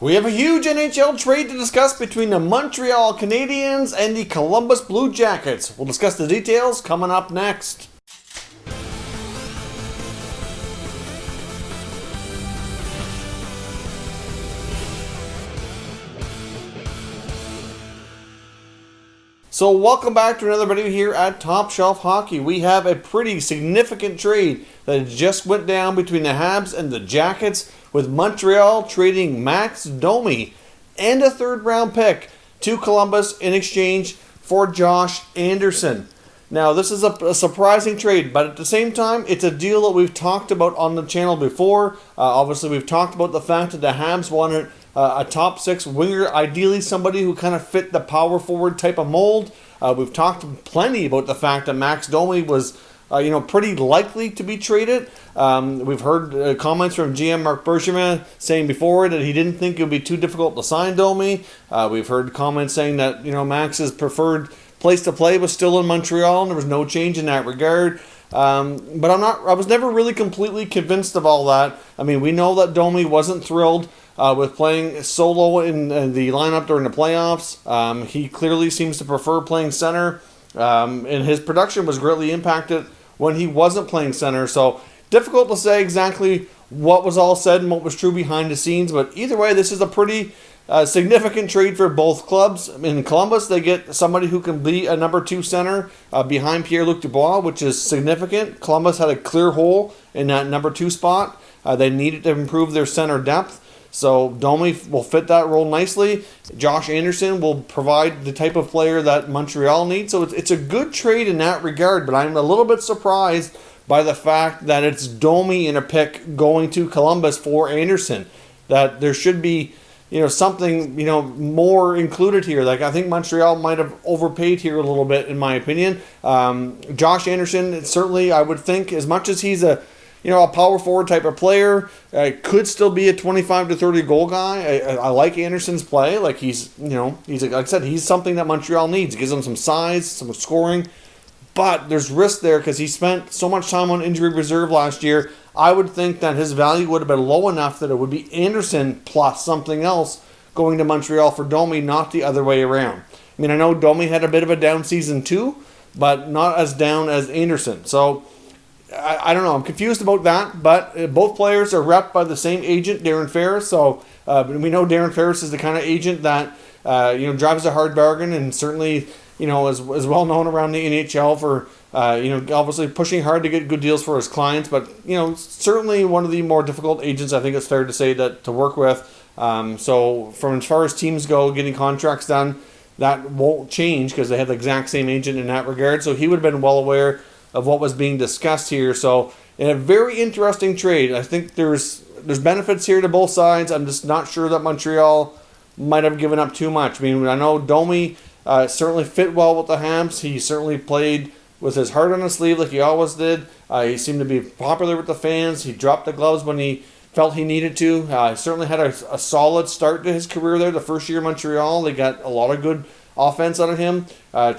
We have a huge NHL trade to discuss between the Montreal Canadiens and the Columbus Blue Jackets. We'll discuss the details coming up next. So welcome back to another video here at Top Shelf Hockey. We have a pretty significant trade that just went down between the Habs and the Jackets, with Montreal trading Max Domi and a third-round pick to Columbus in exchange for Josh Anderson. Now, this is a surprising trade, but at the same time, it's a deal that we've talked about on the channel before. Obviously, we've talked about the fact that the Habs wanted a top six winger, ideally somebody who kind of fit the power forward type of mold. We've talked plenty about the fact that Max Domi was pretty likely to be traded. We've heard comments from GM Marc Bergevin saying before that he didn't think it would be too difficult to sign Domi. We've heard comments saying that Max's preferred place to play was still in Montreal, and there was no change in that regard. But I was never really completely convinced of all that. I mean, we know that Domi wasn't thrilled with playing solo in the lineup during the playoffs. He clearly seems to prefer playing center, and his production was greatly impacted when he wasn't playing center. So difficult to say exactly what was all said and what was true behind the scenes, but either way, this is a pretty significant trade for both clubs. In Columbus, they get somebody who can be a number two center behind Pierre-Luc Dubois, which is significant. Columbus had a clear hole in that number two spot. They needed to improve their center depth, so Domi will fit that role nicely. Josh Anderson will provide the type of player that Montreal needs, so it's a good trade in that regard, but I'm a little bit surprised by the fact that it's Domi in a pick going to Columbus for Anderson. That there should be something more included here. Like, I think Montreal might have overpaid here a little bit, in my opinion. Josh Anderson, certainly, I would think, as much as he's a power forward type of player, could still be a 25 to 30 goal guy. I like Anderson's play. Like, he's like I said, he's something that Montreal needs. It gives them some size, some scoring, but there's risk there because he spent so much time on injury reserve last year. I would think that his value would have been low enough that it would be Anderson plus something else going to Montreal for Domi, not the other way around. I mean, I know Domi had a bit of a down season too, but not as down as Anderson. So I don't know. I'm confused about that, but both players are repped by the same agent, Darren Ferris. So we know Darren Ferris is the kind of agent that drives a hard bargain, and certainly is well known around the NHL for obviously pushing hard to get good deals for his clients. But certainly one of the more difficult agents, I think it's fair to say, that to work with. So from as far as teams go, getting contracts done, that won't change because they have the exact same agent in that regard. So he would have been well aware of what was being discussed here. So in a very interesting trade, I think there's benefits here to both sides. I'm just not sure that Montreal might have given up too much. I mean, I know Domi certainly fit well with the Habs. He certainly played with his heart on his sleeve like he always did. He seemed to be popular with the fans. He dropped the gloves when he felt he needed to. Certainly had a solid start to his career there. The first year in Montreal, they got a lot of good offense out of him.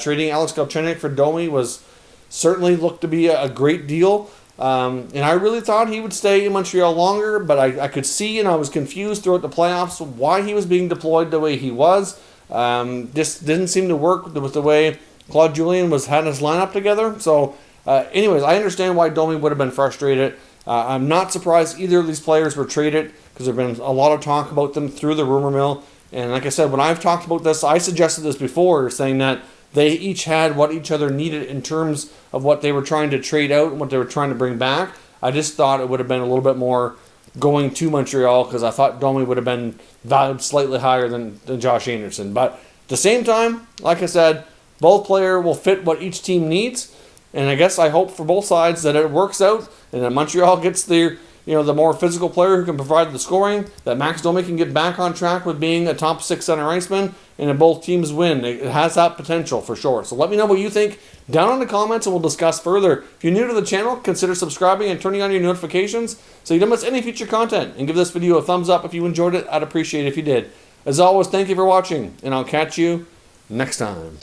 Trading Alex Galchenyuk for Domi was certainly looked to be a great deal. And I really thought he would stay in Montreal longer, but I could see, and I was confused throughout the playoffs why he was being deployed the way he was. Just didn't seem to work with the way Claude Julien had his lineup together. So anyways, I understand why Domi would have been frustrated. I'm not surprised either of these players were traded because there have been a lot of talk about them through the rumor mill. And like I said, when I've talked about this, I suggested this before, saying that they each had what each other needed in terms of what they were trying to trade out and what they were trying to bring back. I just thought it would have been a little bit more going to Montreal because I thought Domi would have been valued slightly higher than Josh Anderson. But at the same time, like I said, both player will fit what each team needs. And I guess I hope for both sides that it works out and that Montreal gets the more physical player who can provide the scoring, that Max Domi can get back on track with being a top six center iceman, and that both teams win. It has that potential for sure. So let me know what you think down in the comments, and we'll discuss further. If you're new to the channel, consider subscribing and turning on your notifications so you don't miss any future content. And give this video a thumbs up if you enjoyed it. I'd appreciate it if you did. As always, thank you for watching, and I'll catch you next time.